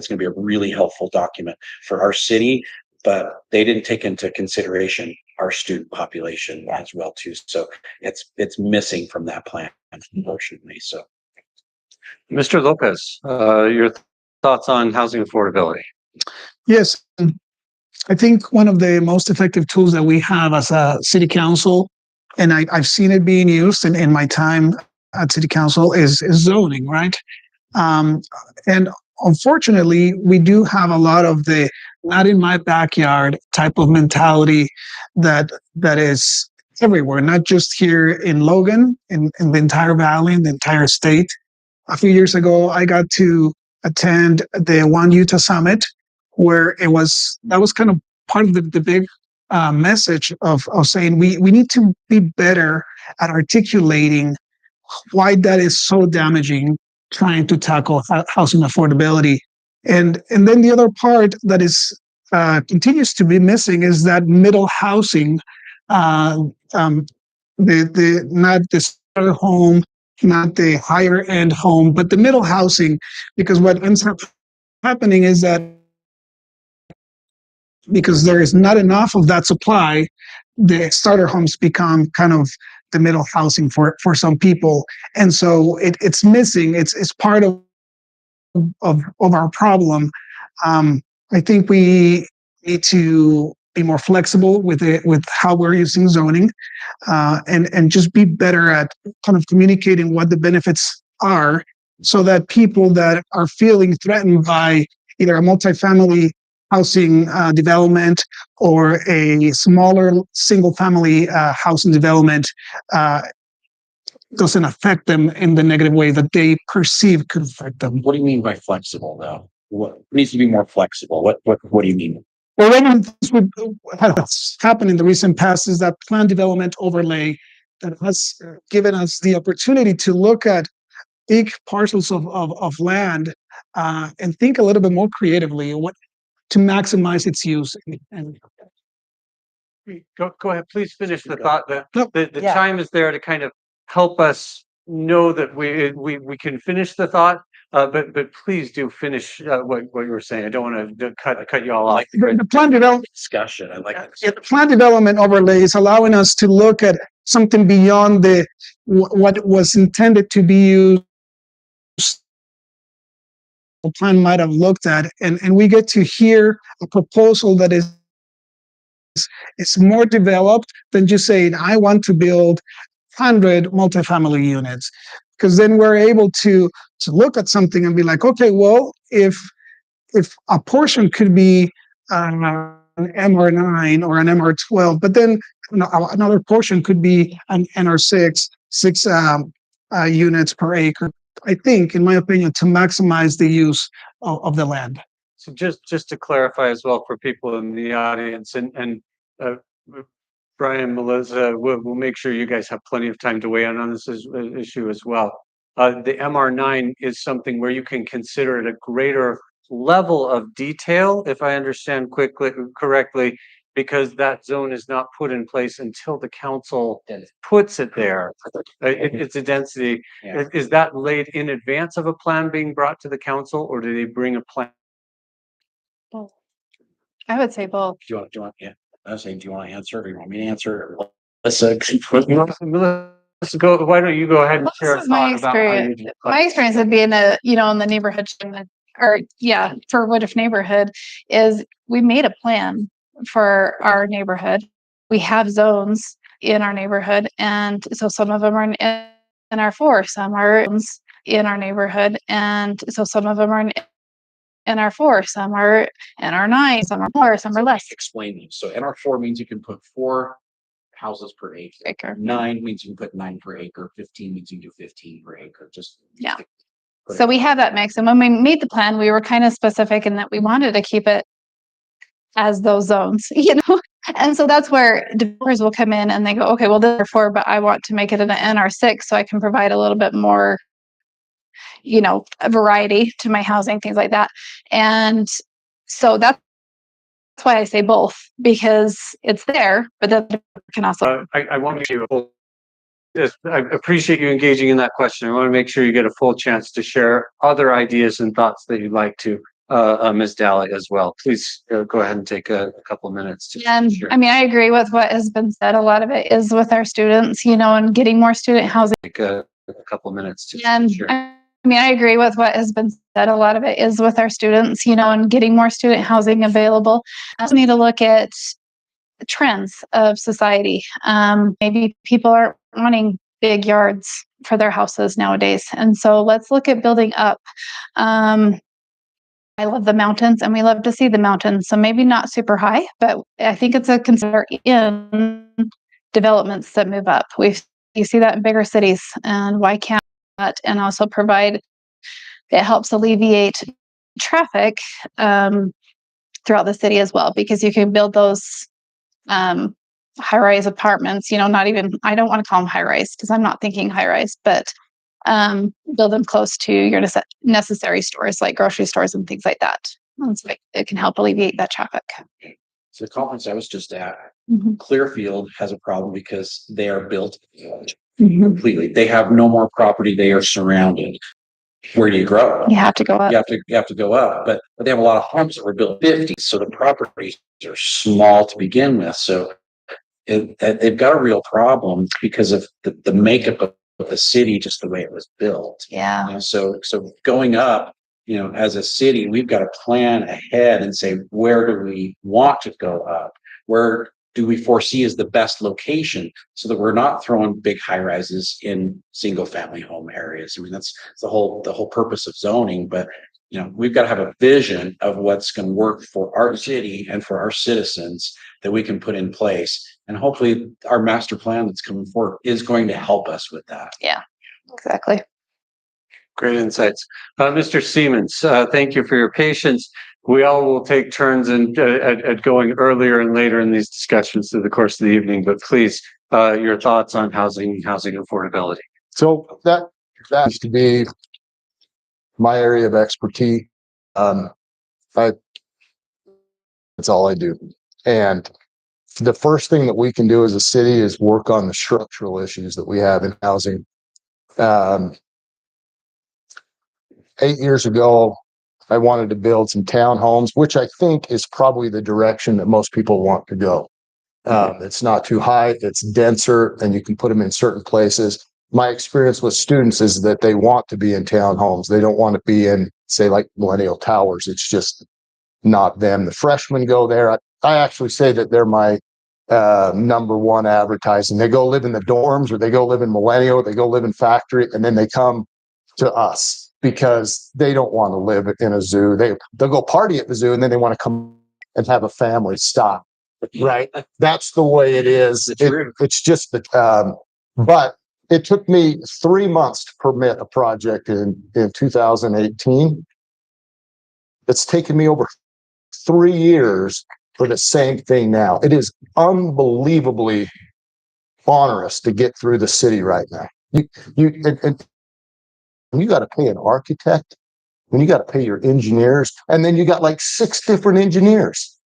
going to be a really helpful document for our city, but they didn't take into consideration our student population as well too. So it's missing from that plan, unfortunately. So, Mr. Lopez, your thoughts on housing affordability? Yes, I think one of the most effective tools that we have as a city council, and I've seen it being used in my time at city council, is zoning, right? And unfortunately, we do have a lot of the not in my backyard type of mentality that is everywhere, not just here in Logan, in the entire valley, in the entire state. A few years ago, I got to attend the One Utah Summit, where that was kind of part of the big message of saying we need to be better at articulating why that is so damaging, trying to tackle housing affordability. And then the other part that is continues to be missing is that middle housing, the not the starter home, not the higher end home, but the middle housing, because what ends up happening is that because there is not enough of that supply, the starter homes become kind of the middle housing for some people. And so it's missing. It's part of our problem. I think we need to be more flexible with how we're using zoning, and just be better at kind of communicating what the benefits are, so that people that are feeling threatened by either a multifamily housing development or a smaller single family housing development doesn't affect them in the negative way that they perceive could affect them. what do you mean by flexible, though? What needs to be more flexible? What do you mean? Well, one of the things has happened in the recent past is that plan development overlay that has given us the opportunity to look at big parcels of land and think a little bit more creatively to maximize its use. And Go ahead, please finish the thought. The chime is there to kind of help us know that we can finish the thought. But please do finish what you were saying. I don't want to cut you all off. the plan development Discussion. I like that. Yeah, the plan development overlay is allowing us to look at something beyond what was intended to be used. The plan might have looked at, and we get to hear a proposal that is more developed than just saying, I want to build 100 multifamily units, because then we're able to look at something and be like, okay, well, if a portion could be an MR9 or an MR12, but then another portion could be an NR6, 6 units per acre. I think, in my opinion, to maximize the use of the land. So just to clarify as well for people in the audience, and Brian, Melissa, we'll make sure you guys have plenty of time to weigh in on this issue as well. The MR9 is something where you can consider it a greater level of detail, if I understand correctly, because that zone is not put in place until the council puts it there. It's a density. Yeah. Is that laid in advance of a plan being brought to the council, or do they bring a plan? Both. I would say both. Do you want? Yeah. I was saying, do you want to answer, or do you want me to answer? Melissa, go. Why don't you go ahead and share a My thought about how you experience. My experience would be in in the neighborhood, for What If neighborhood is we made a plan for our neighborhood. We have zones in our neighborhood, and so some of them are in NR4, some are in our neighborhood, and so some of them are in NR4, some are NR9, some are more, some are less. Explain these. So NR4 means you can put 4 houses per acre. 9 means you can put 9 per acre. 15 means you can do 15 per acre. So we have that mix, and when we made the plan, we were kind of specific in that we wanted to keep it as those zones, and so that's where developers will come in and they go, okay, well, therefore, but I want to make it an NR6 so I can provide a little bit more, a variety to my housing, things like that. And so that's why I say both, because it's there, but then can also. I want you. I appreciate you engaging in that question. I want to make sure you get a full chance to share other ideas and thoughts that you'd like to. Ms. Dahle as well. Please go ahead and take a couple minutes to And share. I mean, I agree with what has been said. A lot of it is with our students, you know, and getting more student housing. Take a couple minutes to And share. I mean, I agree with what has been said. A lot of it is with our students, you know, and getting more student housing available. We also need to look at the trends of society. Maybe people aren't wanting big yards for their houses nowadays. And so let's look at building up. I love the mountains and we love to see the mountains. So maybe not super high, but I think it's a concern in developments that move up. You see that in bigger cities, and why can't that? And also provide, it helps alleviate traffic throughout the city as well, because you can build those high-rise apartments, you know, not even, I don't want to call them high-rise because I'm not thinking high-rise, but build them close to your necessary stores like grocery stores and things like that. And so it can help alleviate that traffic. So the conference I was just at, Mhm. Clearfield has a problem because they are built Mhm. completely. They have no more property. They are surrounded. Where do you grow? You have to go up. You have to go up, but they have a lot of homes that were built 50s, so the properties are small to begin with. So they've got a real problem because of the makeup of the city, just the way it was built. Yeah. You know, so going up, you know, as a city, we've got to plan ahead and say, where do we want to go up? Where do we foresee is the best location so that we're not throwing big high rises in single family home areas? I mean, that's the whole purpose of zoning, but you know, we've got to have a vision of what's going to work for our city and for our citizens that we can put in place. And hopefully our master plan that's coming forward is going to help us with that. Yeah, exactly. Great insights. Mr. Seamons, thank you for your patience. We all will take turns at going earlier and later in these discussions through the course of the evening, but please, your thoughts on housing affordability. So that's to be my area of expertise. That's all I do. And the first thing that we can do as a city is work on the structural issues that we have in housing. 8 years ago, I wanted to build some townhomes, which I think is probably the direction that most people want to go. It's not too high, it's denser, and you can put them in certain places. My experience with students is that they want to be in townhomes. They don't want to be in, say, like Millennial Towers. It's just not them. The freshmen go there. I actually say that they're my number one advertising. They go live in the dorms, or they go live in Millennial, they go live in Factory, and then they come to us because they don't want to live in a zoo. They'll go party at the zoo, and then they want to come and have a family stop. Right. That's the way it is. It's just that, but it took me 3 months to permit a project in 2018. It's taken me over 3 years for the same thing now. It is unbelievably onerous to get through the city right now. And you got to pay an architect, and you got to pay your engineers, and then you got like 6 different engineers.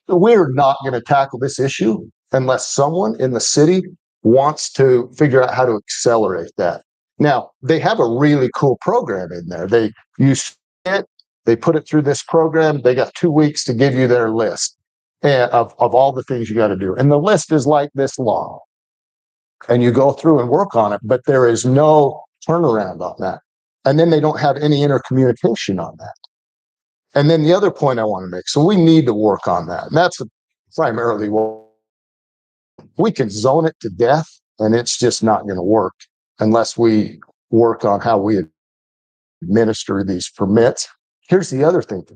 We're not going to tackle this issue unless someone in the city wants to figure out how to accelerate that. Now, they have a really cool program in there. They put it through this program. They got 2 weeks to give you their list of all the things you got to do. And the list is like this long. And you go through and work on it, but there is no turnaround on that. And then they don't have any intercommunication on that. And then the other point I want to make, so we need to work on that. And that's primarily what we can zone it to death, and it's just not going to work unless we work on how we administer these permits. Here's the other thing.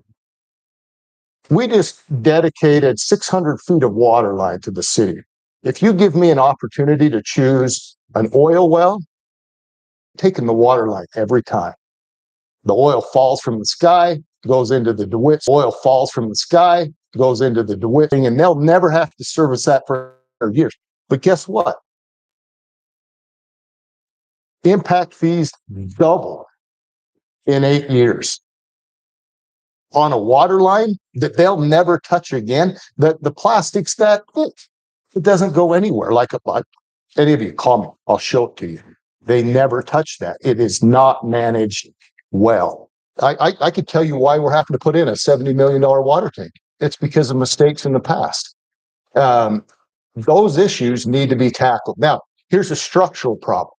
We just dedicated 600 feet of water line to the city. If you give me an opportunity to choose an oil well, I'm taking the water line every time. The oil falls from the sky, goes into the DeWitt. Oil falls from the sky, goes into the DeWitt, and they'll never have to service that for years. But guess what? Impact fees double in 8 years on a water line that they'll never touch again. The plastic's that thick. It doesn't go anywhere. Like any of you call me, I'll show it to you. They never touch that. It is not managed well. I could tell you why we're having to put in a $70 million water tank. It's because of mistakes in the past. Those issues need to be tackled. Now, here's a structural problem.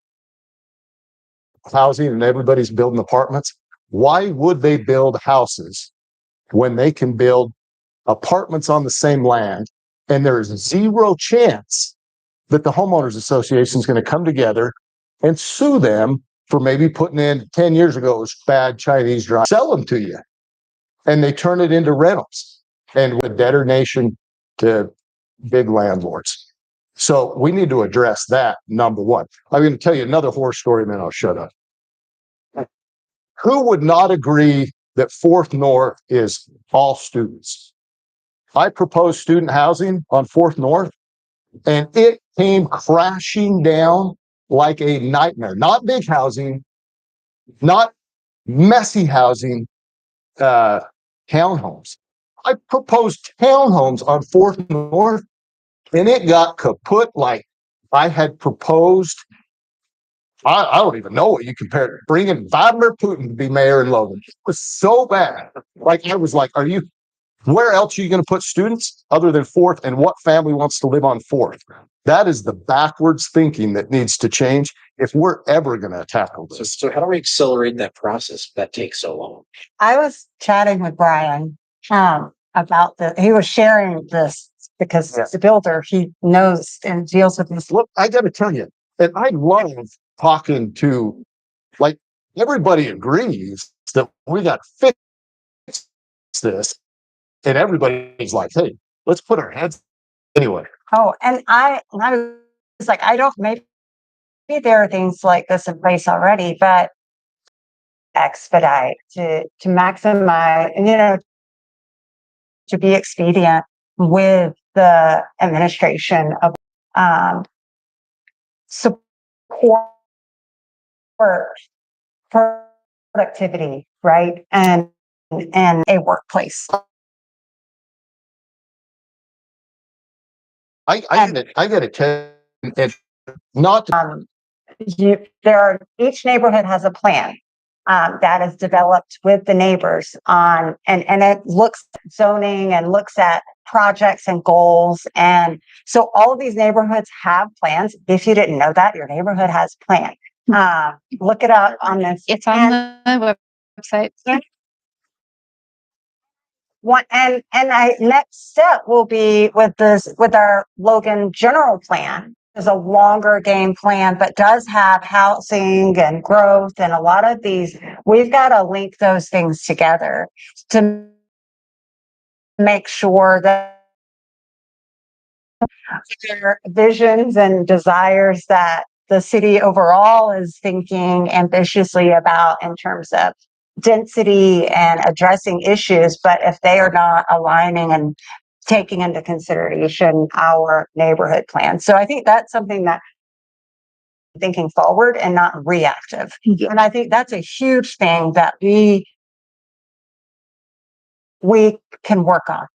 Housing and everybody's building apartments. Why would they build houses when they can build apartments on the same land and there is zero chance that the homeowners association is going to come together and sue them for maybe putting in 10 years ago it was bad Chinese drawings, sell them to you, and they turn it into rentals and with debtor nation to big landlords. So we need to address that, number one. I'm going to tell you another horror story and then I'll shut up. Who would not agree that Fourth North is all students? I proposed student housing on Fourth North and it came crashing down like a nightmare. Not big housing, not messy housing, townhomes. I proposed townhomes on Fourth North and it got kaput like I had proposed. I don't even know what you compared. Bringing Vladimir Putin to be mayor in Logan. It was so bad. Like, I was like, where else are you going to put students other than Fourth? And what family wants to live on Fourth? That is the backwards thinking that needs to change if we're ever going to tackle this. So how do we accelerate that process that takes so long? I was chatting with Brian about he was sharing this because the builder, he knows and deals with this. Look, I got to tell you, and I love talking to, like, everybody agrees that we got to fix this. And everybody's like, hey, let's put our heads anyway. Oh, and I was like, maybe there are things like this in place already, but expedite to maximize, to be expedient with the administration of support productivity, right? And a workplace. I got to tell you, and not each neighborhood has a plan that is developed with the neighbors on, and it looks at zoning and looks at projects and goals. And so all of these neighborhoods have plans. If you didn't know that, your neighborhood has plans. Look it up on this. It's on the website. Next step will be with our Logan general plan. Is a longer game plan, but does have housing and growth and a lot of these. We've got to link those things together to make sure that their visions and desires that the city overall is thinking ambitiously about in terms of density and addressing issues, but if they are not aligning and taking into consideration our neighborhood plan. So I think that's something that thinking forward and not reactive. And I think that's a huge thing that we can work on.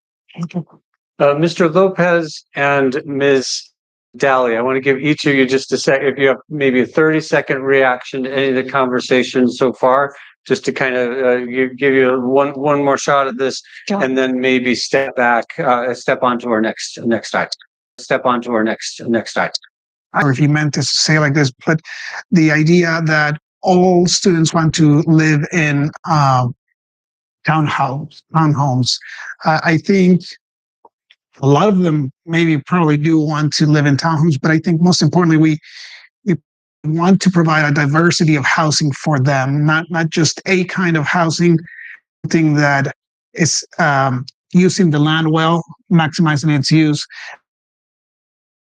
Mr. Lopez and Ms. Dahle, I want to give each of you just a sec, if you have maybe a 30-second reaction to any of the conversation so far, just to kind of give you one more shot at this, and then maybe step back, step onto our next item. Step onto our next item. Or if you meant to say like this, but the idea that all students want to live in townhomes. I think a lot of them probably do want to live in townhomes, but I think most importantly, we want to provide a diversity of housing for them, not just a kind of housing, something that is using the land well, maximizing its use,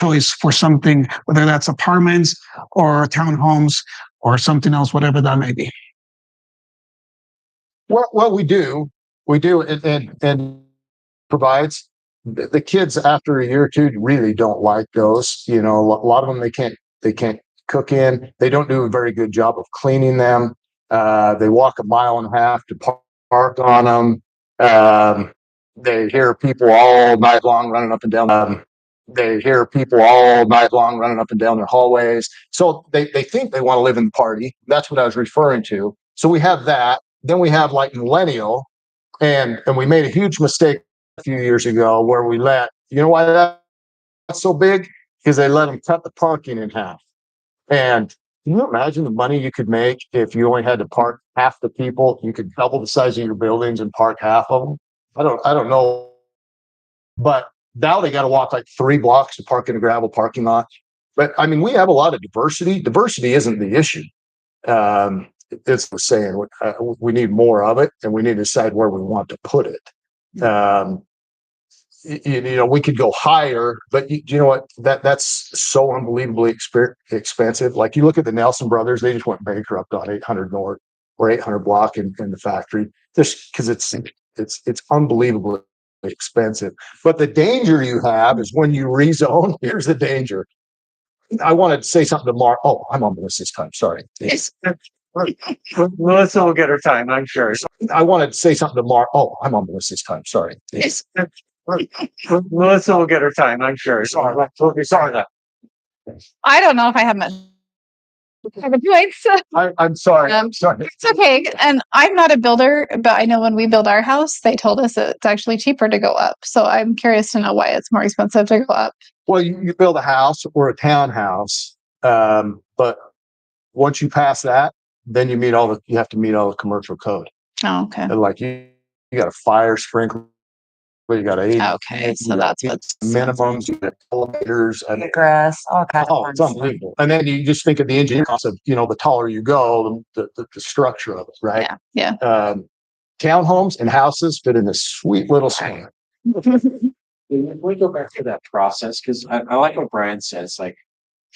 choice for something, whether that's apartments or townhomes or something else, whatever that may be. Well, we do, and provides. The kids after a year or two really don't like those. A lot of them they can't cook in. They don't do a very good job of cleaning them. They walk 1.5 miles to park on them. They hear people all night long running up and down. They hear people all night long running up and down their hallways. So they think they want to live in the party. That's what I was referring to. So we have that. then we have like Millennial, and we made a huge mistake a few years ago where we let, you know why that's so big? Because they let them cut the parking in half. And can you imagine the money you could make if you only had to park half the people? You could double the size of your buildings and park half of them. I don't know, but now they got to walk like 3 blocks to park in a gravel parking lot. But I mean, we have a lot of diversity. Diversity isn't the issue. It's the saying we need more of it, and we need to decide where we want to put it. You know, we could go higher, but you know what? That's so unbelievably expensive. Like you look at the Nelson brothers, they just went bankrupt on 800 North or 800 Block in the factory, just because it's unbelievably expensive. But the danger you have is when you rezone. Here's the danger. I wanted to say something to Mark. Oh, I'm on Melissa's time. Sorry. Yes. Melissa will get her time, I'm sure. I wanted to say something to Mark. Oh, I'm on Melissa's time. Sorry. Yes. Melissa will get her time, I'm sure. Sorry. Sorry. I don't know if I have much. I'm sorry. I'm sorry. It's okay. And I'm not a builder, but I know when we build our house, they told us it's actually cheaper to go up. So I'm curious to know why it's more expensive to go up. Well, you build a house or a townhouse, but once you pass that, then you have to meet all the commercial code. Oh, okay. And like you got a fire sprinkler, you got Okay, so that's what's minimums, you got elevators, and Grass, all kinds of it's fun unbelievable. And then you just think of the engineering costs of, you know, the taller you go, the structure of it, right? Yeah. Townhomes and houses fit in this sweet little square. If we go back to that process, because I like what Brian says, like,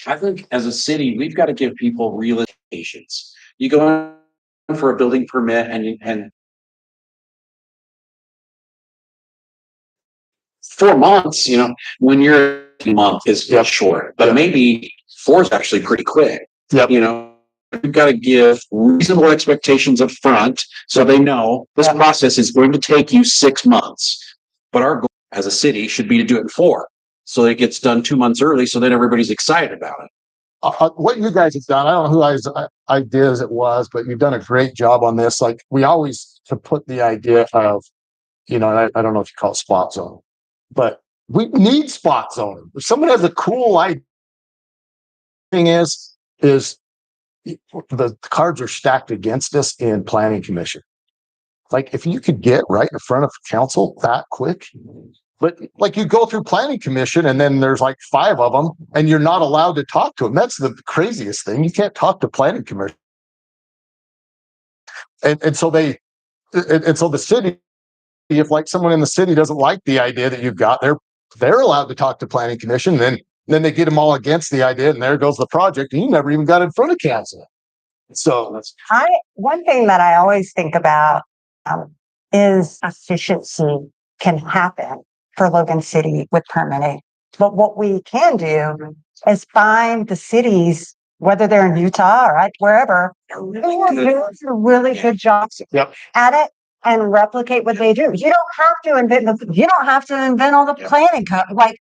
I think as a city, we've got to give people real patience. You go in for a building permit and 4 months, you know, when you're a month is short, but maybe 4 is actually pretty quick. Yep. You know, you've got to give reasonable expectations up front so they know this process is going to take you 6 months. But our goal as a city should be to do it in 4. So it gets done 2 months early. So then everybody's excited about it. What you guys have done, I don't know whose ideas it was, but you've done a great job on this. Like we always to put the idea of, you know, I don't know if you call it spot zone, but we need spot zoning. If someone has a cool idea, thing is the cards are stacked against us in planning commission. Like if you could get right in front of council that quick, but like you go through planning commission and then there's like 5 of them and you're not allowed to talk to them. That's the craziest thing. You can't talk to planning commission. And so the city, if like someone in the city doesn't like the idea that you've got, they're allowed to talk to planning commission. Then they get them all against the idea and there goes the project and you never even got in front of council. So that's one thing that I always think about is efficiency can happen for Logan City with permitting. But what we can do is find the cities, whether they're in Utah or wherever, who are doing a really good job at it and replicate what they do. You don't have to invent all the planning code. Like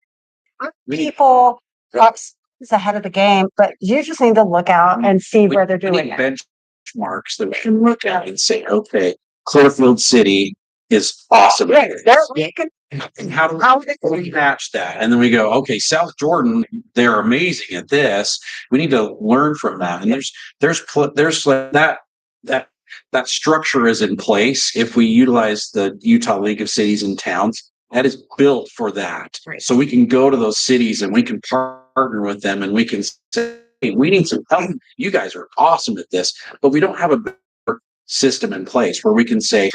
people are ahead of the game, but you just need to look out and see where they're doing it. Benchmarks that we can look at and say, okay, Clearfield City is awesome. Right. How do we match that? And then we go, okay, South Jordan, they're amazing at this. We need to learn from that. And there's like that structure is in place. If we utilize the Utah League of Cities and Towns, that is built for that. Right. So we can go to those cities and we can partner with them and we can say, hey, we need some help. You guys are awesome at this, but we don't have a better system in place where we can say,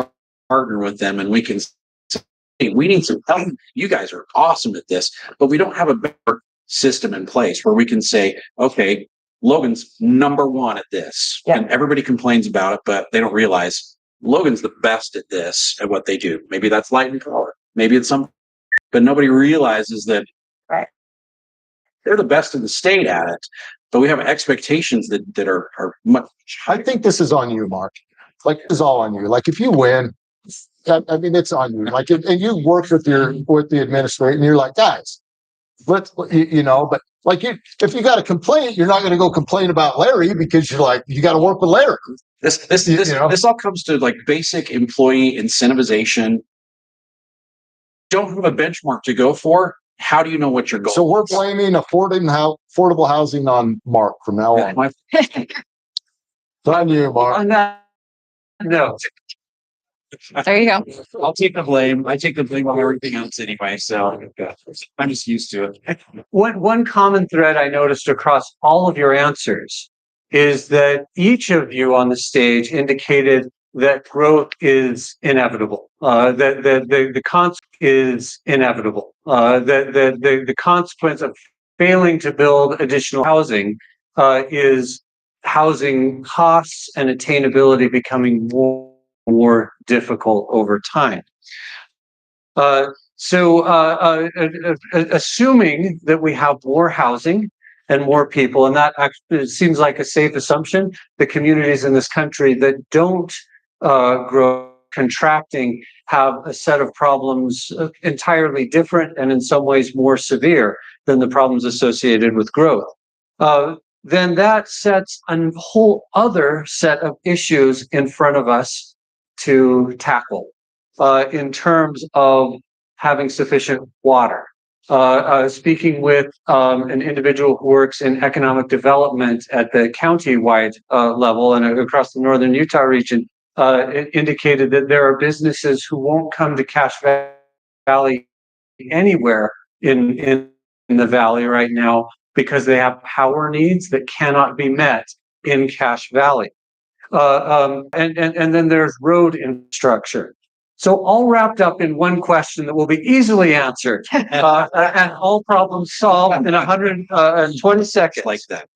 partner with them and we can say, hey, we need some help. You guys are awesome at this, but we don't have a better system in place where we can say, okay, Logan's number 1 at this. Yeah. And everybody complains about it, but they don't realize Logan's the best at this, at what they do. Maybe that's light and power. Maybe it's something, but nobody realizes that they're the best in the state at it. But we have expectations that are much. I think this is on you, Mark. Like it's all on you. Like if you win, I mean, it's on you. Like, and you work with the administrator and you're like, guys, but like if you got a complaint, you're not going to go complain about Larry because you're like, you got to work with Larry. This all comes to like basic employee incentivization. Don't have a benchmark to go for. How do you know what your goal? So we're blaming affordable housing on Mark from now on. It's on you, Mark. No. There you go. I'll take the blame. I take the blame on everything else anyway. So I'm just used to it. One common thread I noticed across all of your answers is that each of you on the stage indicated that growth is inevitable. That the consequence is inevitable. That the consequence of failing to build additional housing is housing costs and attainability becoming more difficult over time. Assuming that we have more housing and more people, and that actually seems like a safe assumption, the communities in this country that don't grow contracting have a set of problems entirely different and in some ways more severe than the problems associated with growth. Then that sets a whole other set of issues in front of us to tackle in terms of having sufficient water. Speaking with an individual who works in economic development at the county-wide level and across the northern Utah region, it indicated that there are businesses who won't come to Cache Valley anywhere in the valley right now because they have power needs that cannot be met in Cache Valley. And then there's road infrastructure. So all wrapped up in one question that will be easily answered and all problems solved in 120 seconds. Like that.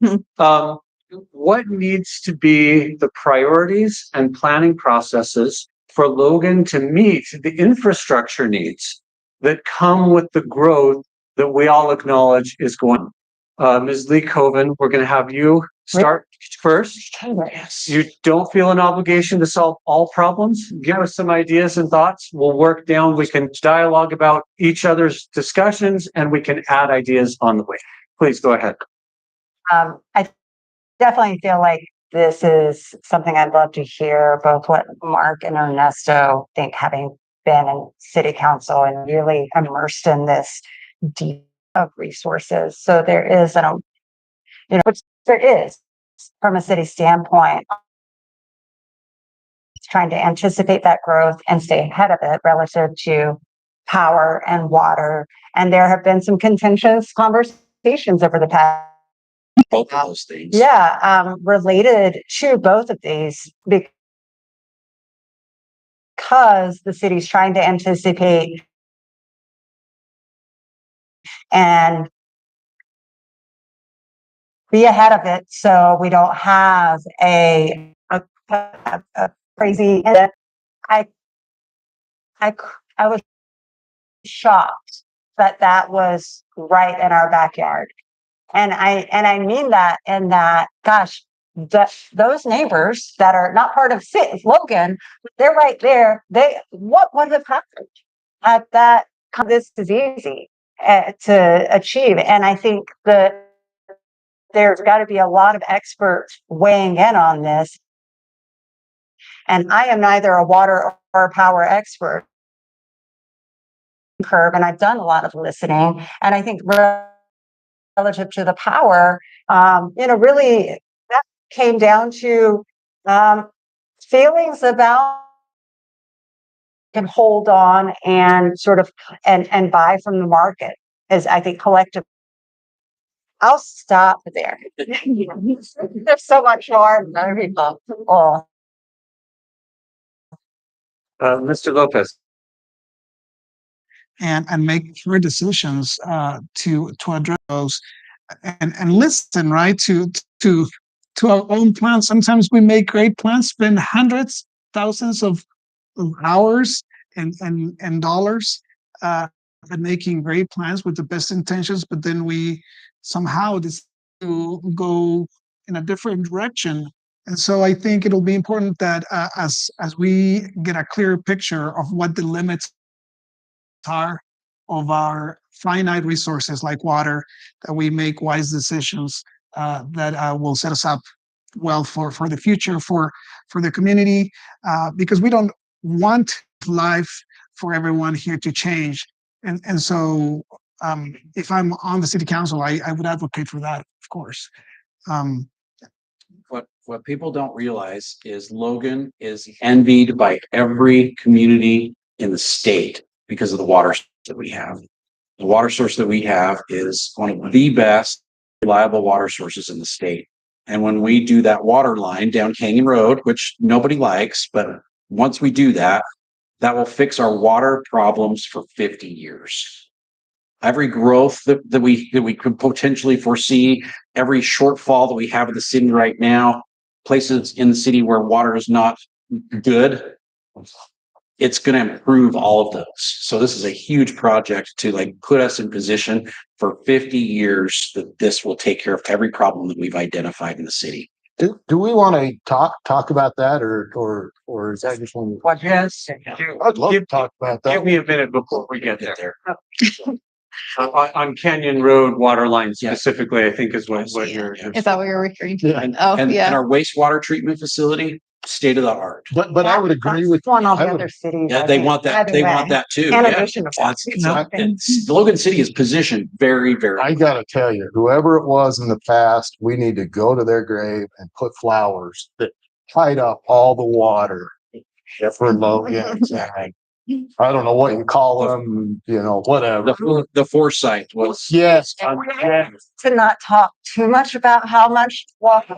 What needs to be the priorities and planning processes for Logan to meet the infrastructure needs that come with the growth that we all acknowledge is going on? Ms. Lee-Koven, we're going to have you start first. Yes. You don't feel an obligation to solve all problems. Give us some ideas and thoughts. We'll work down. We can dialogue about each other's discussions and we can add ideas on the way. Please go ahead. I definitely feel like this is something I'd love to hear both what Mark and Ernesto think, having been in city council and really immersed in this deep of resources. So there is, which there is from a city standpoint, trying to anticipate that growth and stay ahead of it relative to power and water. And there have been some contentious conversations over the past. Both of those things. Yeah, related to both of these because the city's trying to anticipate and be ahead of it, so we don't have a crazy. And I was shocked that was right in our backyard, and I mean that in that, gosh, those neighbors that are not part of Logan, they're right there. What would have happened at that? This is easy to achieve, and I think that there's got to be a lot of experts weighing in on this. And I am neither a water or a power expert, and I've done a lot of listening. And I think relative to the power, really that came down to feelings about can hold on and sort of and buy from the market, as I think collective. I'll stop there. There's so much more. Mr. Lopez. And make your decisions to address those and listen, right, to our own plans. Sometimes we make great plans, spend hundreds, thousands of hours and dollars at making great plans with the best intentions, but then we somehow decide to go in a different direction. And so I think it'll be important that as we get a clear picture of what the limits are of our finite resources like water, that we make wise decisions that will set us up well for the future, for the community, because we don't want life for everyone here to change. And so if I'm on the city council, I would advocate for that, of course. What people don't realize is Logan is envied by every community in the state because of the water that we have. The water source that we have is one of the best reliable water sources in the state. And when we do that water line down Canyon Road, which nobody likes, but once we do that, that will fix our water problems for 50 years. Every growth that we could potentially foresee, every shortfall that we have in the city right now, places in the city where water is not good, it's going to improve all of those. So this is a huge project to like put us in position for 50 years that this will take care of every problem that we've identified in the city. Do we want to talk about that, or is that just one? What? Yes. I'd love to talk about that. Give me a minute before we get there. On Canyon Road water line specifically, I think is what you're. Is that what you're referring to? Yeah. And yeah. our wastewater treatment facility, state of the art. But I would agree with one of I the would- other cities. Yeah, I they think, want that. by the They way. want that too. In Yeah. addition to Logan City is positioned very, very. I gotta tell you, whoever it was in the past, we need to go to their grave and put flowers that tied up all the water for Logan. I don't know what you call them, whatever. The foresight was. Yes. to not talk too much about how much water.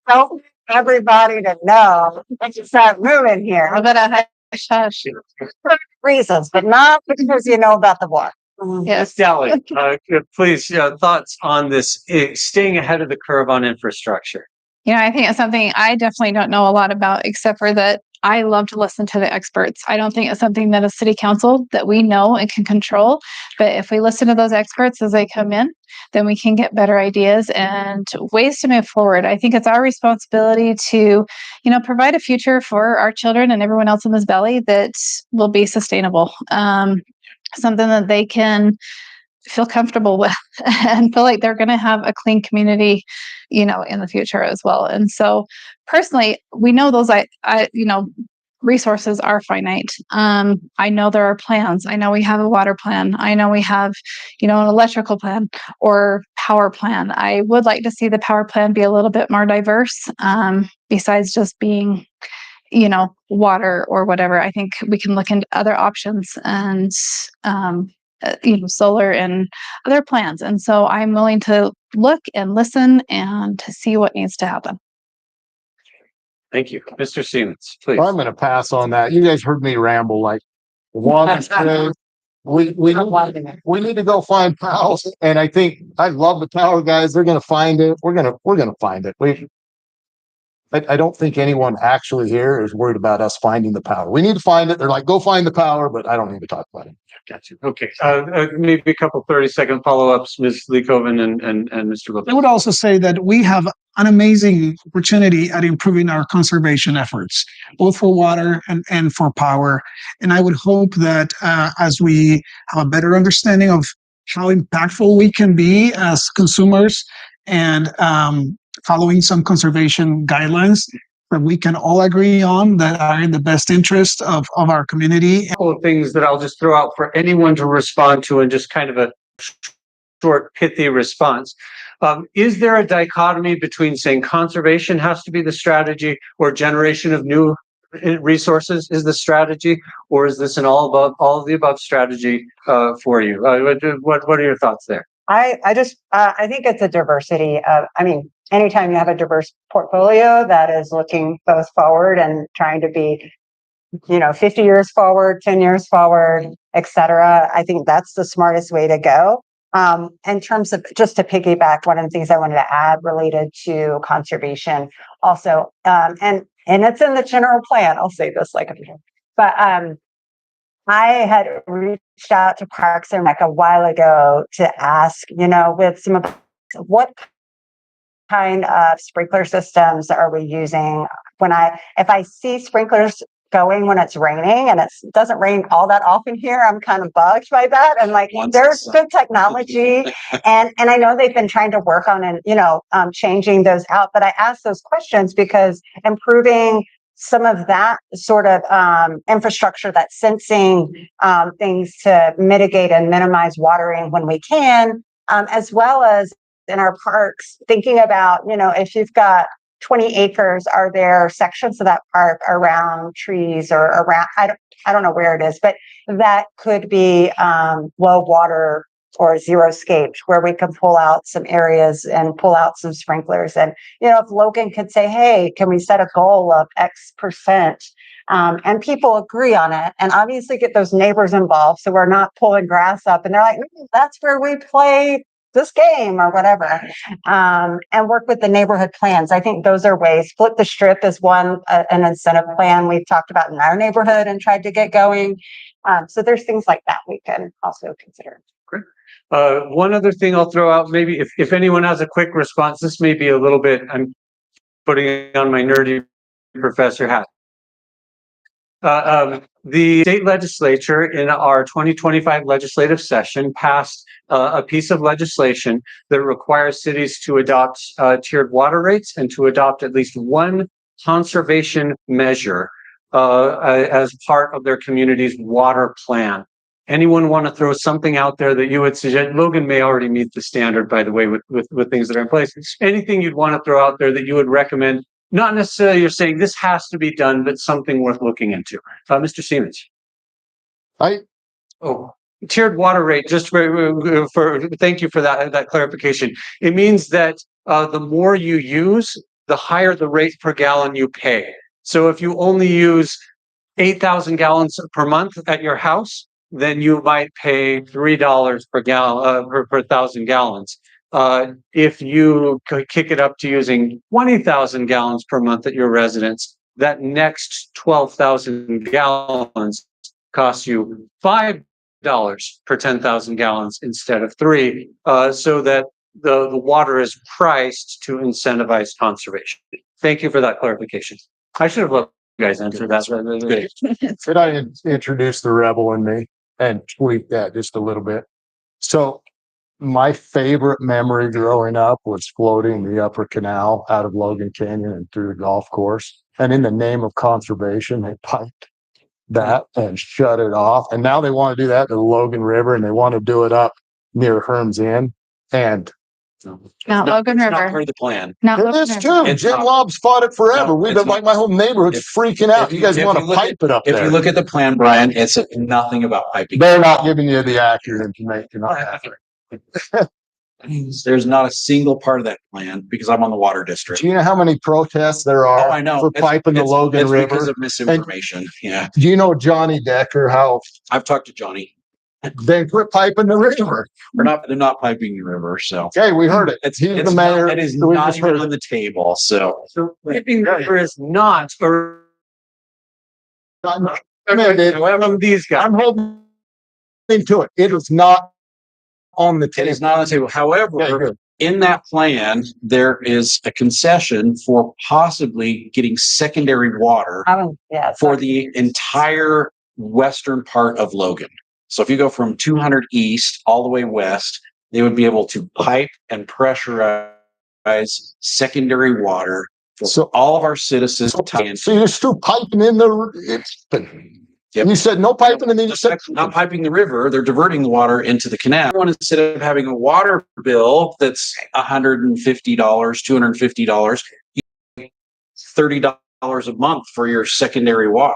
Help everybody to know and to start moving here. I bet I hush. For reasons, but not because you know about the water. Ms. Dahle, please, thoughts on this, staying ahead of the curve on infrastructure. I think it's something I definitely don't know a lot about, except for that I love to listen to the experts. I don't think it's something that a city council that we know and can control. But if we listen to those experts as they come in, then we can get better ideas and ways to move forward. I think it's our responsibility to, provide a future for our children and everyone else in this valley that will be sustainable. Something that they can feel comfortable with and feel like they're going to have a clean community, in the future as well. And so personally, we know those, resources are finite. I know there are plans. I know we have a water plan. I know we have, an electrical plan or power plan. I would like to see the power plan be a little bit more diverse, besides just being, water or whatever. I think we can look into other options and, solar and other plans. And so I'm willing to look and listen and to see what needs to happen. Thank you. Mr. Seamons, please. I'm gonna pass on that. You guys heard me ramble like water's good. We need to go find Powell's, and I think I love the Power guys. They're gonna find it. We're gonna find it. I don't think anyone actually here is worried about us finding the power. We need to find it. They're like, go find the power, but I don't need to talk about it. Got you. Okay. Maybe a couple 30-second follow-ups, Ms. Lee-Koven and Mr. Lopez. I would also say that we have an amazing opportunity at improving our conservation efforts, both for water and for power. And I would hope that as we have a better understanding of how impactful we can be as consumers and following some conservation guidelines that we can all agree on that are in the best interest of our community. A couple of things that I'll just throw out for anyone to respond to and just kind of a short, pithy response. Is there a dichotomy between saying conservation has to be the strategy or generation of new resources is the strategy, or is this an all of the above strategy for you? What are your thoughts there? I think it's a diversity of, anytime you have a diverse portfolio that is looking both forward and trying to be, 50 years forward, 10 years forward, et cetera, I think that's the smartest way to go. In terms of, just to piggyback, one of the things I wanted to add related to conservation also, and it's in the general plan, I'll say this but I had reached out to Parks and Rec a while ago to ask, with some of what kind of sprinkler systems are we using? If I see sprinklers going when it's raining, and it doesn't rain all that often here. I'm kind of bugged by that. And like, Once there's it's- good technology, and I know they've been trying to work on and changing those out. But I ask those questions because improving some of that sort of infrastructure, that sensing things to mitigate and minimize watering when we can, as well as in our parks, thinking about, if you've got 20 acres, are there sections of that park around trees or around, I don't know where it is, but that could be low water or zero scaped, where we can pull out some areas and pull out some sprinklers. And, if Logan could say, hey, can we set a goal of X%? And people agree on it, and obviously get those neighbors involved, so we're not pulling grass up and they're like, that's where we play this game or whatever, and work with the neighborhood plans. I think those are ways. Flip the strip is one, an incentive plan we've talked about in our neighborhood and tried to get going. So there's things like that we can also consider. Great. One other thing I'll throw out, maybe if anyone has a quick response, this may be a little bit, I'm putting on my nerdy professor hat. The state legislature in our 2025 legislative session passed a piece of legislation that requires cities to adopt tiered water rates and to adopt at least one conservation measure as part of their community's water plan. Anyone want to throw something out there that you would suggest? Logan may already meet the standard, by the way, with things that are in place. Anything you'd want to throw out there that you would recommend? Not necessarily you're saying this has to be done, but something worth looking into. Mr. Seamons. Tiered water rate, just for thank you for that clarification. It means that the more you use, the higher the rate per gallon you pay. So if you only use 8,000 gallons per month at your house, then you might pay $3 per gallon per 1,000 gallons. If you kick it up to using 20,000 gallons per month at your residence, that next 12,000 gallons costs you $5 per 10,000 gallons instead of $3, so that the water is priced to incentivize conservation. Thank you for that clarification. I should have let you guys answer that. Could I introduce the rebel in me and tweak that just a little bit? So my favorite memory growing up was floating the upper canal out of Logan Canyon and through the golf course. And in the name of conservation, they piped that and shut it off. And now they want to do that to the Logan River, and they want to do it up near Herm's Inn. And Not Logan It's not River. part of the plan. Not it Logan is River. too. It's Jim not. Lob's fought it forever. No, We've it's been like, my whole neighborhood's freaking out. You guys want to pipe it up If there. you look at the plan, Brian, it's nothing about piping. They're not giving you the accurate information on that. There's not a single part of that plan because I'm on the water district. Do you know how many protests there are I know. for piping the Logan It's River? because of misinformation. Yeah. Do you know Johnny Decker, how I've talked to Johnny. they quit piping the river? They're not piping the river. So Okay, we heard it. it's He's the mayor. It is We not just even heard on the table. So Piping the river is not, or these guys. I'm holding to it. It is not on the it table. is not on the table. However, Okay, good. in that plan, there is a concession for possibly getting secondary water for the entire western part of Logan. So if you go from 200 east all the way west, they would be able to pipe and pressurize secondary water for So- all of our citizens. So you're still piping in the. Yep. You said no piping, and then you said Not piping the river, they're diverting the water into the canal. Instead of having a water bill that's $150, $250, you pay $30 a month for your secondary water.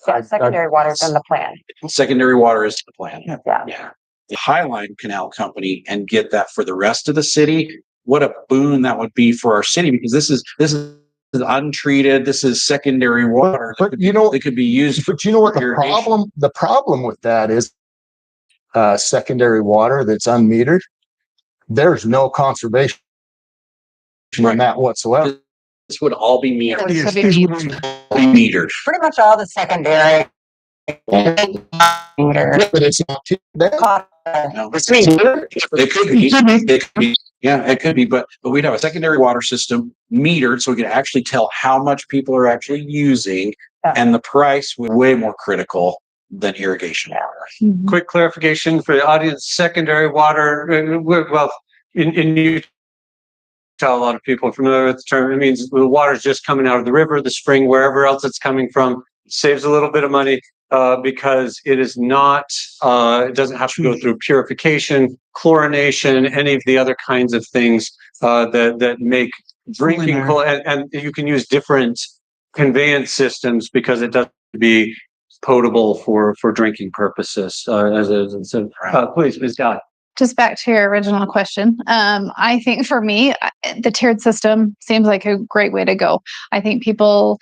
Yeah, secondary water's in the plan. Secondary water is the plan. Yeah. Yeah. The Highline Canal Company and get that for the rest of the city. What a boon that would be for our city, because this is untreated. This is secondary water. But you know, it could be used. but you know what irrigation. the problem with that is, secondary water that's unmetered. There's no conservation in that whatsoever. This would all be metered. This would be Metered. Pretty much all the secondary. But it's not too bad. No. It could be. It could be. Yeah, it could be, but we'd have a secondary water system metered so we could actually tell how much people are actually using, Yeah. and the price would be way more critical than irrigation water. Quick clarification for the audience, secondary water, well, in Utah, a lot of people are familiar with the term. It means the water is just coming out of the river, the spring, wherever else it's coming from. Saves a little bit of money because it is not, it doesn't have to go through purification, chlorination, any of the other kinds of things that make drinking, and you can use different conveyance systems because it doesn't be potable for drinking purposes. Please, Ms. Dahle. Just back to your original question. I think for me, the tiered system seems like a great way to go. I think people,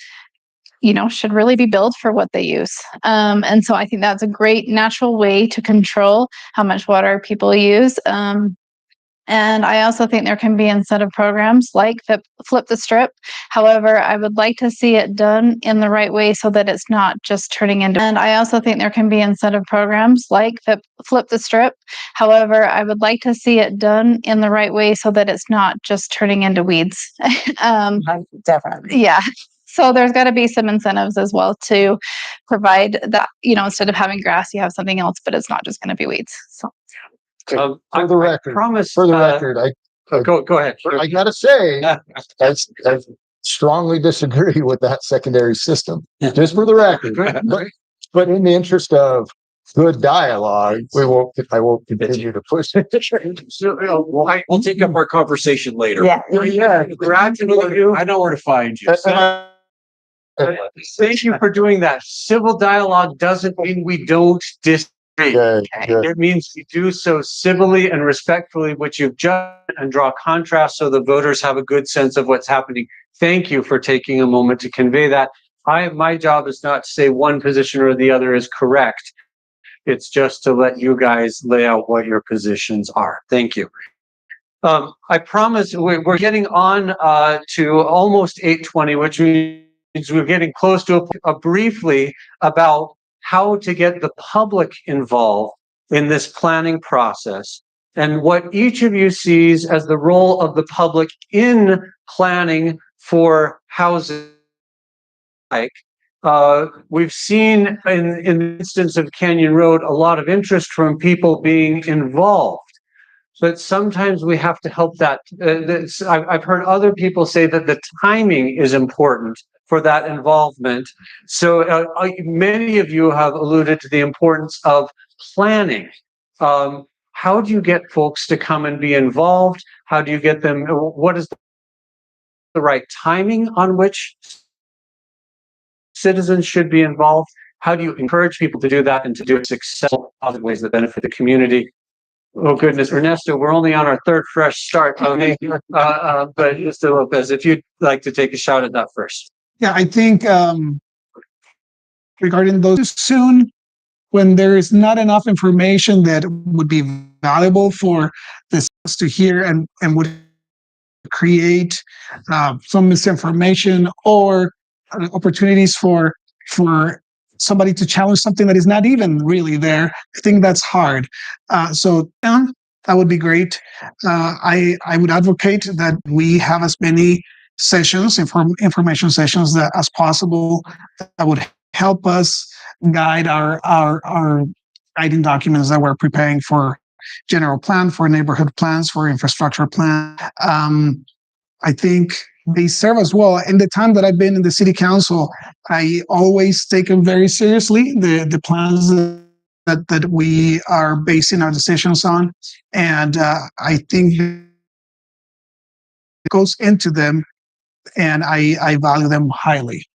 should really be billed for what they use. And so I think that's a great natural way to control how much water people use. And I also think there can be incentive programs like Flip the Strip. However, I would like to see it done in the right way so that it's not just turning into. And I also think there can be incentive programs like Flip the Strip. However, I would like to see it done in the right way so that it's not just turning into weeds. Definitely. Yeah. So there's got to be some incentives as well to provide that, instead of having grass, you have something else, but it's not just going to be weeds. So. For the record, Go ahead. I gotta say, I strongly disagree with that secondary system. Just for the record, but in the interest of good dialogue, I won't continue to push it. We'll take up our conversation later. Yeah. I know where to find you. Thank you for doing that. Civil dialogue doesn't mean we don't disagree. Good. It means you do so civilly and respectfully, which you've done, and draw contrast so the voters have a good sense of what's happening. Thank you for taking a moment to convey that. My job is not to say one position or the other is correct. It's just to let you guys lay out what your positions are. Thank you. I promise we're getting on to almost 8:20, which means we're getting close to a briefly about how to get the public involved in this planning process and what each of you sees as the role of the public in planning for housing. We've seen in the instance of Canyon Road, a lot of interest from people being involved. But sometimes we have to help that. I've heard other people say that the timing is important for that involvement. So many of you have alluded to the importance of planning. How do you get folks to come and be involved? How do you get them? What is the right timing on which citizens should be involved? How do you encourage people to do that and to do it successful other ways that benefit the community? Oh goodness, Ernesto, we're only on our third fresh start. Okay, but Mr. Lopez, if you'd like to take a shot at that first. Yeah, I think regarding those soon, when there is not enough information that would be valuable for this to hear and would create some misinformation or opportunities for somebody to challenge something that is not even really there. I think that's hard. So that would be great. I would advocate that we have as many sessions, information sessions as possible that would help us guide our guiding documents that we're preparing for general plan, for neighborhood plans, for infrastructure plan. I think they serve as well. In the time that I've been in the city council, I always take them very seriously, the plans that we are basing our decisions on. And I think it goes into them, and I value them highly.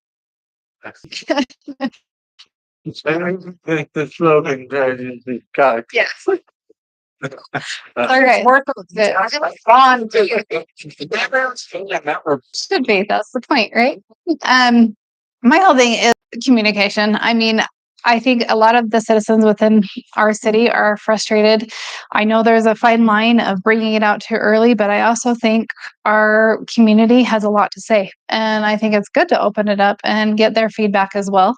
The slogan, got it. Yes. Okay. Should be. That's the point, right? My whole thing is communication. I mean, I think a lot of the citizens within our city are frustrated. I know there's a fine line of bringing it out too early, but I also think our community has a lot to say. And I think it's good to open it up and get their feedback as well.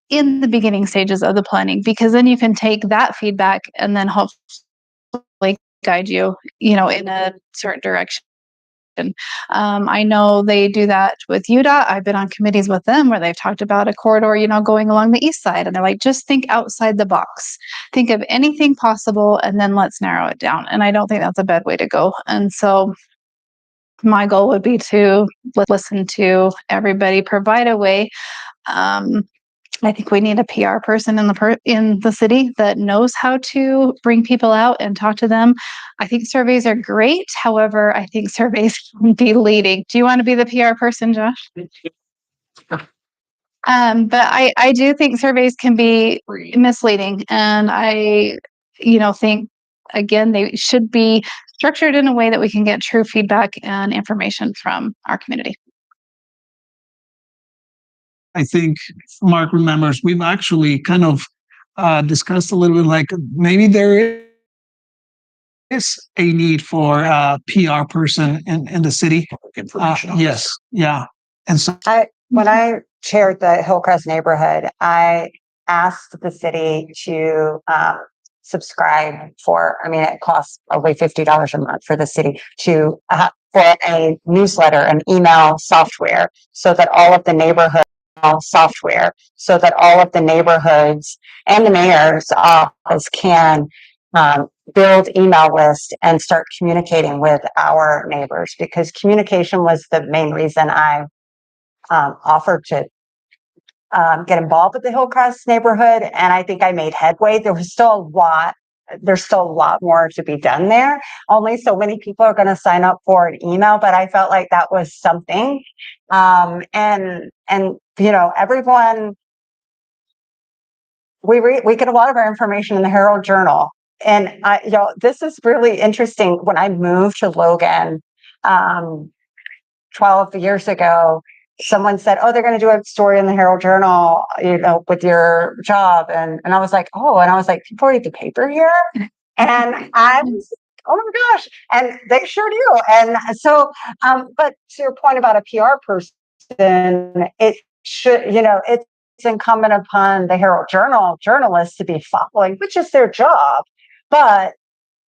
In the beginning stages of the planning, because then you can take that feedback and then hopefully guide you, in a certain direction. I know they do that with UDOT. I've been on committees with them where they've talked about a corridor, going along the east side. And they're like, just think outside the box. Think of anything possible and then let's narrow it down. And I don't think that's a bad way to go. And so my goal would be to listen to everybody, provide a way. I think we need a PR person in the city that knows how to bring people out and talk to them. I think surveys are great. However, I think surveys can be leading. Do you want to be the PR person, Josh? But I do think surveys can be misleading, and I, think again they should be structured in a way that we can get true feedback and information from our community. I think Mark remembers we've actually kind of discussed a little bit like maybe there is a need for a PR person in the city. Yes. Yeah. And so When I chaired the Hillcrest neighborhood, I asked the city to subscribe for, it costs probably $50 a month for the city to for a newsletter and email software so that all of the neighborhoods and the mayor's office can build email lists and start communicating with our neighbors, because communication was the main reason I offered to get involved with the Hillcrest neighborhood. And I think I made headway. There's still a lot more to be done there. Only so many people are going to sign up for an email, but I felt like that was something. Everyone, we get a lot of our information in the Herald Journal. And this is really interesting. When I moved to Logan 12 years ago, someone said, "Oh, they're going to do a story in the Herald Journal, with your job." And I was like, "Oh," and I was like, "People read the paper here?" And I was, "Oh my gosh." And they sure do. And so, but to your point about a PR person, it should, it's incumbent upon the Herald Journal journalists to be following, which is their job. But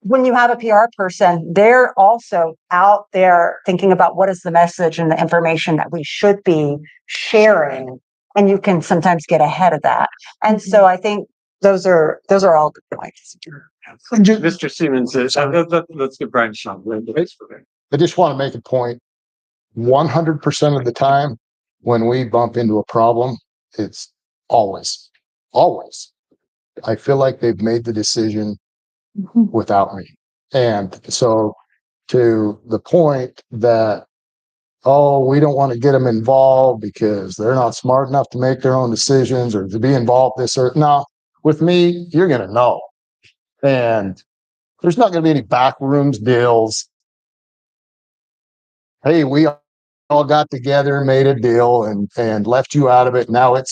when you have a PR person, they're also out there thinking about what is the message and the information that we should be sharing. And you can sometimes get ahead of that. And so I think those are all good points. Mr. Seamons, let's give Brian some. I just want to make a point. 100% of the time when we bump into a problem, it's always. I feel like they've made the decision without me. And so to the point that, we don't want to get them involved because they're not smart enough to make their own decisions or to be involved no, with me, you're going to know. And there's not going to be any backrooms deals. Hey, we all got together and made a deal and left you out of it. Now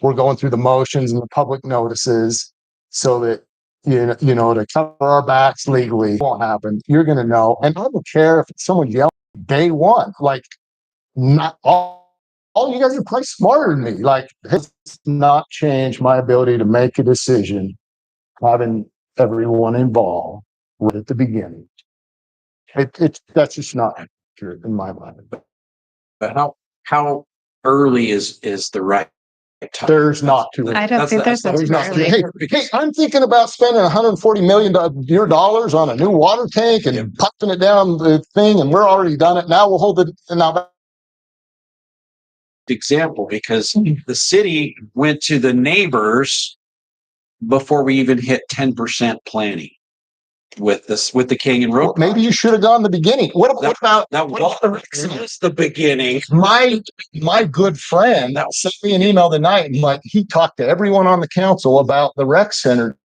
we're going through the motions and the public notices so that, to cover our backs legally. It won't happen. You're going to know. And I don't care if someone yells day one, like not all you guys are probably smarter than me. Like, it's not changed my ability to make a decision, having everyone involved right at the beginning. That's just not accurate in my mind. But how early is the right time? There's not too early. I don't think there's There's not too too early. Hey, I'm thinking about spending $140 million your dollars on a new water tank and pumping it down the thing, and we're already done it. Now we'll hold it. Now, example, because the city went to the neighbors before we even hit 10% planning with the Canyon Road. maybe you should have gone in the beginning. What about that was the beginning. my good friend that sent me an email tonight, and he talked to everyone on the council about the rec center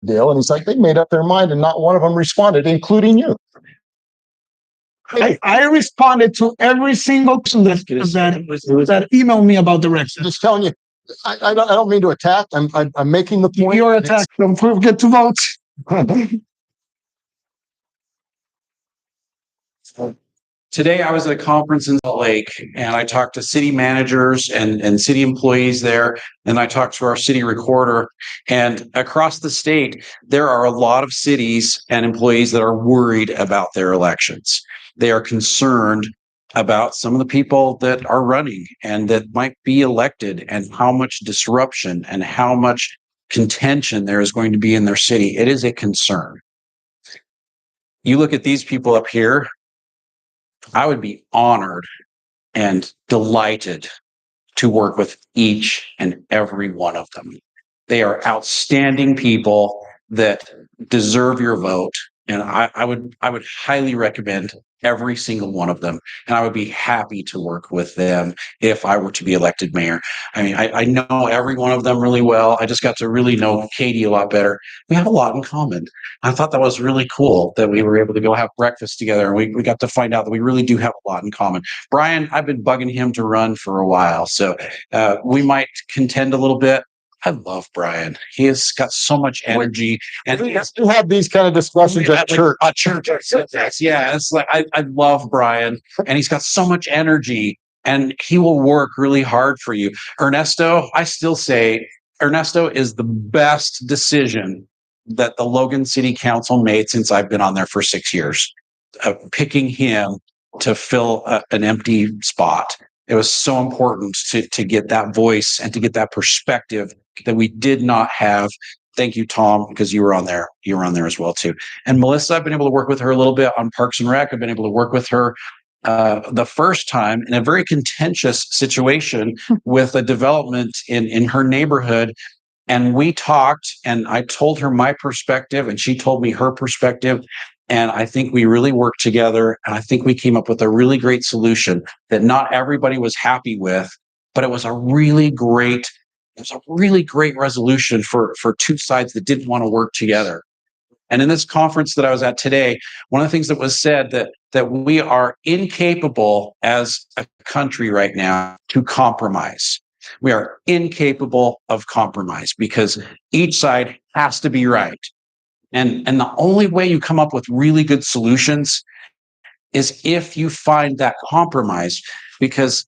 deal, and he's like, they made up their mind, and not one of them responded, including you. I responded to every single person that emailed me about the rec center. Just telling you, I don't mean to attack. I'm making the point. You're attacked. Don't forget to vote. Today I was at a conference in Salt Lake and I talked to city managers and city employees there. And I talked to our city recorder, and across the state, there are a lot of cities and employees that are worried about their elections. They are concerned about some of the people that are running and that might be elected, and how much disruption and how much contention there is going to be in their city. It is a concern. You look at these people up here, I would be honored and delighted to work with each and every one of them. They are outstanding people that deserve your vote. And I would highly recommend every single one of them. And I would be happy to work with them if I were to be elected mayor. I mean, I know every one of them really well. I just got to really know Katie a lot better. We have a lot in common. I thought that was really cool that we were able to go have breakfast together, and we got to find out that we really do have a lot in common. Brian, I've been bugging him to run for a while, so we might contend a little bit. I love Brian. He has got so much energy, and We have these kind of discussions at church. At church, yeah, it's like I love Brian, and he's got so much energy, and he will work really hard for you. Ernesto, I still say Ernesto is the best decision that the Logan City Council made since I've been on there for 6 years. Picking him to fill an empty spot. It was so important to get that voice and to get that perspective that we did not have. Thank you, Tom, because you were on there. You were on there as well, too. And Melissa, I've been able to work with her a little bit on Parks and Rec. I've been able to work with her the first time in a very contentious situation with a development in her neighborhood. And we talked, and I told her my perspective, and she told me her perspective. And I think we really worked together, and I think we came up with a really great solution that not everybody was happy with, but it was a really great resolution for two sides that didn't want to work together. And in this conference that I was at today, one of the things that was said that we are incapable as a country right now to compromise. We are incapable of compromise because each side has to be right. And the only way you come up with really good solutions is if you find that compromise, because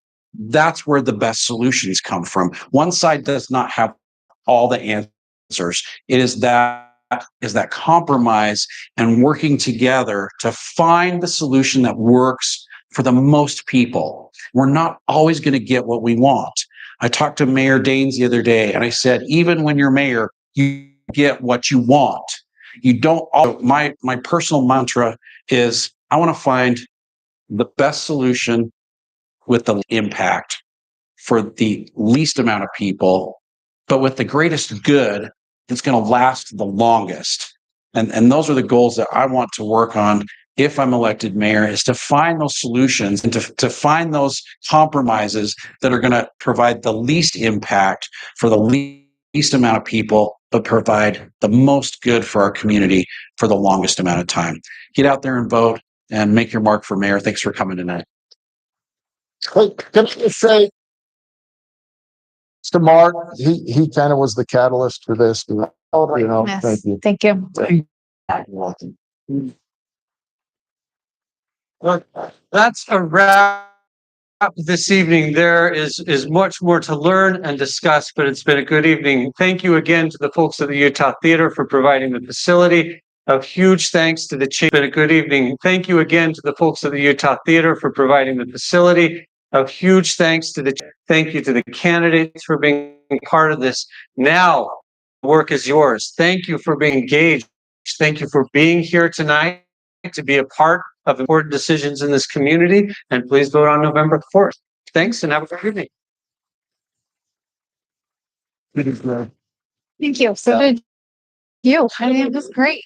that's where the best solutions come from. One side does not have all the answers. It is that compromise and working together to find the solution that works for the most people. We're not always going to get what we want. I talked to Mayor Daines the other day, and I said, even when you're mayor, you get what you want. You don't. My personal mantra is I want to find the best solution with the impact for the least amount of people, but with the greatest good that's going to last the longest. And those are the goals that I want to work on if I'm elected mayor, is to find those solutions and to find those compromises that are going to provide the least impact for the least amount of people, but provide the most good for our community for the longest amount of time. Get out there and vote and make your mark for mayor. Thanks for coming tonight. Hey, can I just say, to Mark, he kind of was the catalyst for this. You know, Yes, thank you. thank you. That's a wrap this evening. There is much more to learn and discuss, but it's been a good evening. Thank you again to the folks at the Utah Theater for providing the facility. A huge thanks to the chief. It's been a good evening. Thank you again to the folks at the Utah Theater for providing the facility. A huge thanks to thank you to the candidates for being part of this. Now, work is yours. Thank you for being engaged. Thank you for being here tonight to be a part of important decisions in this community. And please vote on November 4th. Thanks, and have a great evening. Thank you. So did you. I mean, it was great.